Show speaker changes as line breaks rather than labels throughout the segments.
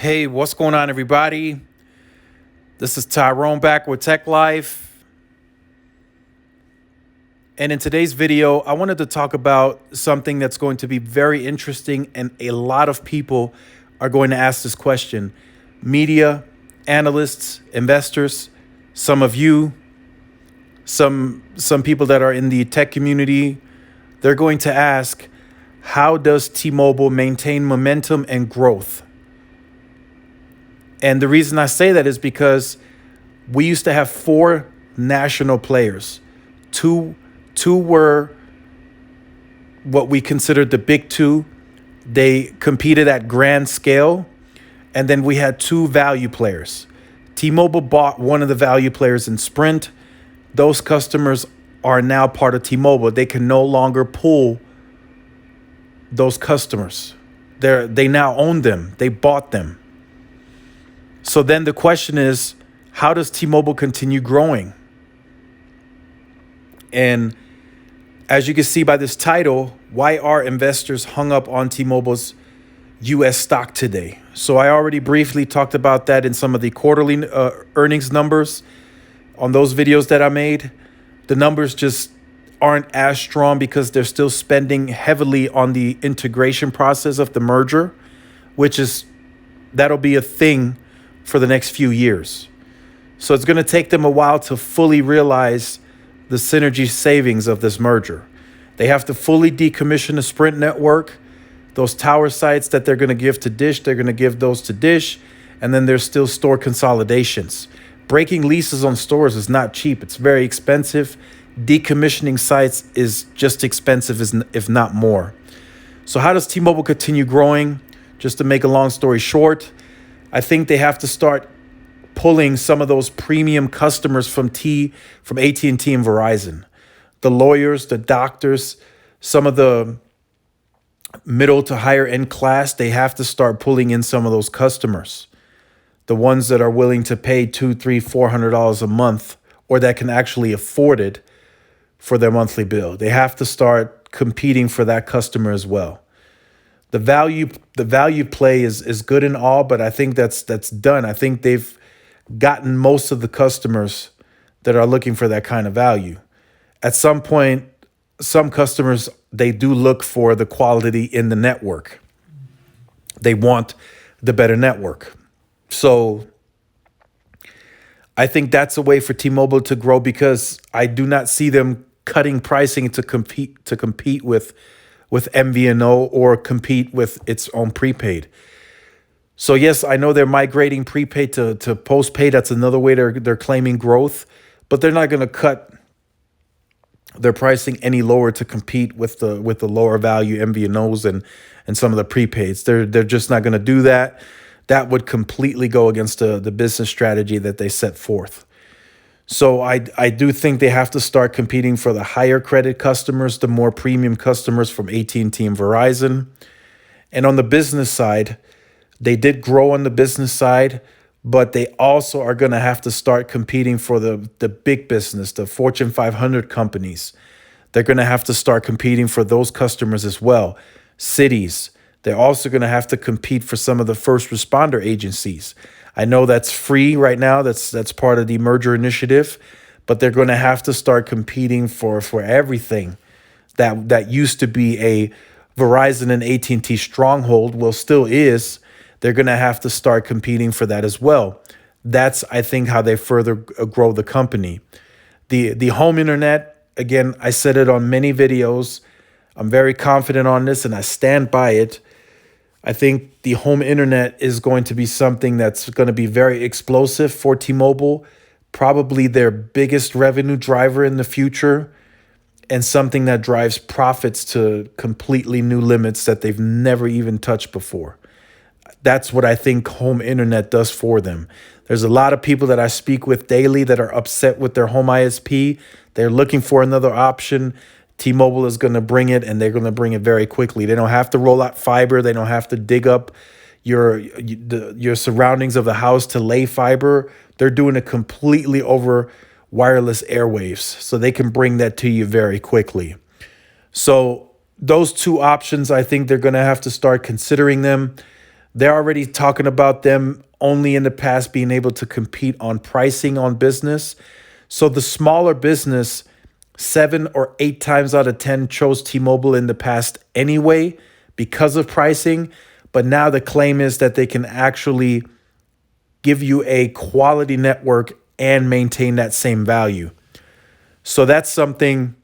Hey, what's going on, everybody? This is Tyrone back with Tech Life. And in today's video, I wanted to talk about something that's going to be very interesting, and a lot of people are going to ask this question. Media, analysts, investors, some of you, some people that are in the tech community, they're going to ask, how does T-Mobile maintain momentum and growth? And the reason I say that is because we used to have four national players. Two were what we considered the big two. They competed at grand scale. And then we had two value players. T-Mobile bought one of the value players in Sprint. Those customers are now part of T-Mobile. They can no longer pull those customers. They now own them. They bought them. So then the question is, how does T-Mobile continue growing? And as you can see by this title, why are investors hung up on T-Mobile's U.S. stock today? So I already briefly talked about that in some of the quarterly earnings numbers on those videos that I made. The numbers just aren't as strong because they're still spending heavily on the integration process of the merger, that'll be a thing for the next few years. So it's going to take them a while to fully realize the synergy savings of this merger. They have to fully decommission the Sprint network. Those tower sites that they're going to give to Dish, they're going to give those to Dish. And then there's still store consolidations. Breaking leases on stores is not cheap. It's very expensive. Decommissioning sites is just expensive, if not more. So how does T-Mobile continue growing? Just to make a long story short, I think they have to start pulling some of those premium customers from AT&T and Verizon. The lawyers, the doctors, some of the middle to higher end class, they have to start pulling in some of those customers. The ones that are willing to pay $200, $300, $400 a month, or that can actually afford it for their monthly bill. They have to start competing for that customer as well. The value play is good and all, but I think that's done. I think they've gotten most of the customers that are looking for that kind of value. At some point, some customers, they do look for the quality in the network. They want the better network. So I think that's a way for T-Mobile to grow, because I do not see them cutting pricing to compete with MVNO or compete with its own prepaid. So yes, I know they're migrating prepaid to postpaid. That's another way they're claiming growth, but they're not going to cut their pricing any lower to compete with the lower value MVNOs and some of the prepaids. They're just not going to do that. That would completely go against the business strategy that they set forth. So I do think they have to start competing for the higher credit customers, the more premium customers from AT&T and Verizon. And on the business side, they did grow on the business side, but they also are going to have to start competing for the big business, the Fortune 500 companies. They're going to have to start competing for those customers as well. Cities. They're also going to have to compete for some of the first responder agencies. I know that's free right now. That's part of the merger initiative, but they're going to have to start competing for everything that used to be a Verizon and AT&T stronghold. Well, still is. They're going to have to start competing for that as well. That's, I think, how they further grow the company. The home internet, again, I said it on many videos. I'm very confident on this, and I stand by it. I think the home internet is going to be something that's going to be very explosive for T-Mobile, probably their biggest revenue driver in the future, and something that drives profits to completely new limits that they've never even touched before. That's what I think home internet does for them. There's a lot of people that I speak with daily that are upset with their home ISP. They're looking for another option. T-Mobile is going to bring it, and they're going to bring it very quickly. They don't have to roll out fiber. They don't have to dig up your surroundings of the house to lay fiber. They're doing it completely over wireless airwaves, so they can bring that to you very quickly. So those two options, I think they're going to have to start considering them. They're already talking about them only in the past being able to compete on pricing on business. So the smaller business, 7 or 8 times out of 10 chose T-Mobile in the past anyway because of pricing. But now the claim is that they can actually give you a quality network and maintain that same value. So that's something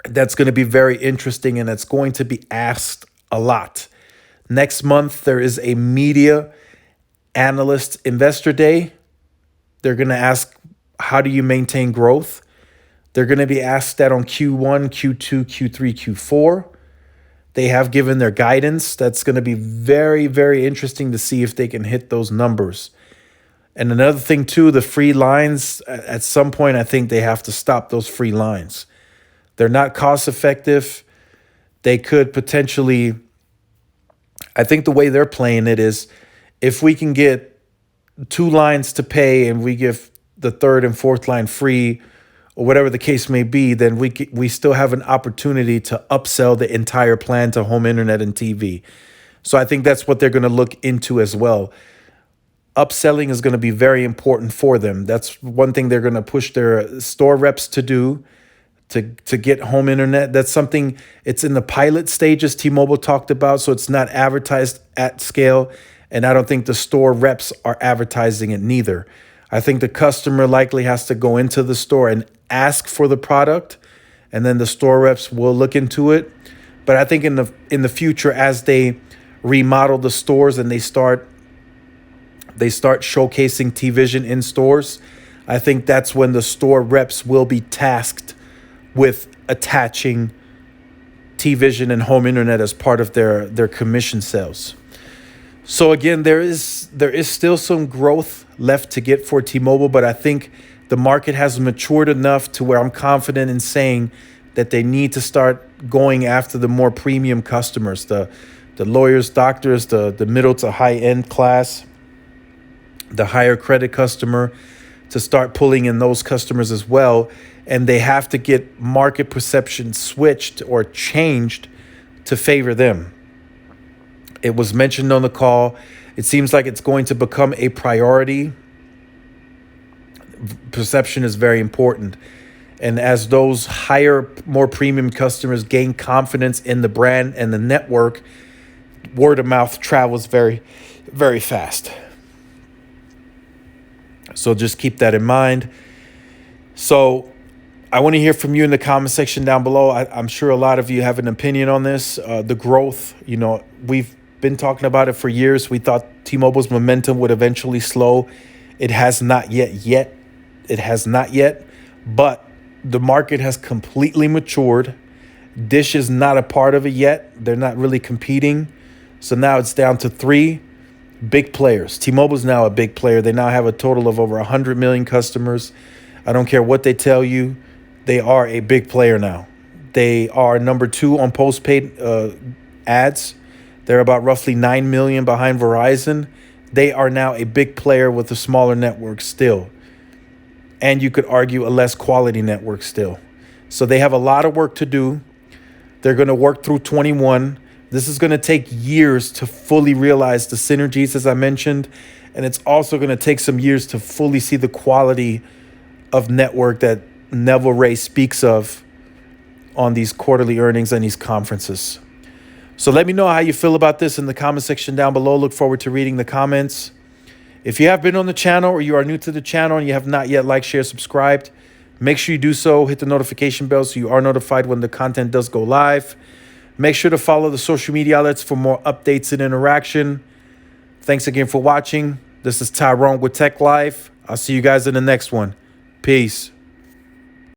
that's going to be very interesting, and it's going to be asked a lot. Next month, there is a media analyst investor day. They're going to ask, how do you maintain growth? They're going to be asked that on Q1, Q2, Q3, Q4. They have given their guidance. That's going to be very, very interesting to see if they can hit those numbers. And another thing, too, the free lines, at some point, I think they have to stop those free lines. They're not cost effective. They could potentially, I think the way they're playing it is, if we can get 2 lines to pay and we give the 3rd and 4th line free, or whatever the case may be, then we still have an opportunity to upsell the entire plan to home internet and TV. So I think that's what they're going to look into as well. Upselling is going to be very important for them. That's one thing they're going to push their store reps to do, to get home internet. That's something, it's in the pilot stages T-Mobile talked about, so it's not advertised at scale. And I don't think the store reps are advertising it neither. I think the customer likely has to go into the store and ask for the product, and then the store reps will look into it. But I think in the future, as they remodel the stores and they start showcasing T-Vision in stores, I think that's when the store reps will be tasked with attaching T-Vision and home internet as part of their commission sales. So again, there is still some growth left to get for T-Mobile, but I think the market has matured enough to where I'm confident in saying that they need to start going after the more premium customers, the lawyers, doctors, the middle to high end class, the higher credit customer, to start pulling in those customers as well. And they have to get market perception switched or changed to favor them. It was mentioned on the call. It seems like it's going to become a priority. Perception is very important. And as those higher, more premium customers gain confidence in the brand and the network, word of mouth travels very, very fast. So just keep that in mind. So I want to hear from you in the comment section down below. I'm sure a lot of you have an opinion on this. The growth, we've been talking about it for years. We thought T-Mobile's momentum would eventually slow. It has not yet. It has not yet. But the market has completely matured. Dish is not a part of it yet. They're not really competing. So now it's down to 3 big players. T-Mobile is now a big player. They now have a total of over 100 million customers. I don't care what they tell you. They are a big player now. They are number 2 on postpaid ads. They're about roughly 9 million behind Verizon. They are now a big player with a smaller network still. And you could argue a less quality network still. So they have a lot of work to do. They're going to work through 21. This is going to take years to fully realize the synergies, as I mentioned. And it's also going to take some years to fully see the quality of network that Neville Ray speaks of on these quarterly earnings and these conferences. So let me know how you feel about this in the comment section down below. Look forward to reading the comments. If you have been on the channel or you are new to the channel and you have not yet liked, share, subscribed, make sure you do so. Hit the notification bell so you are notified when the content does go live. Make sure to follow the social media outlets for more updates and interaction. Thanks again for watching. This is Tyrone with Tech Life. I'll see you guys in the next one. Peace.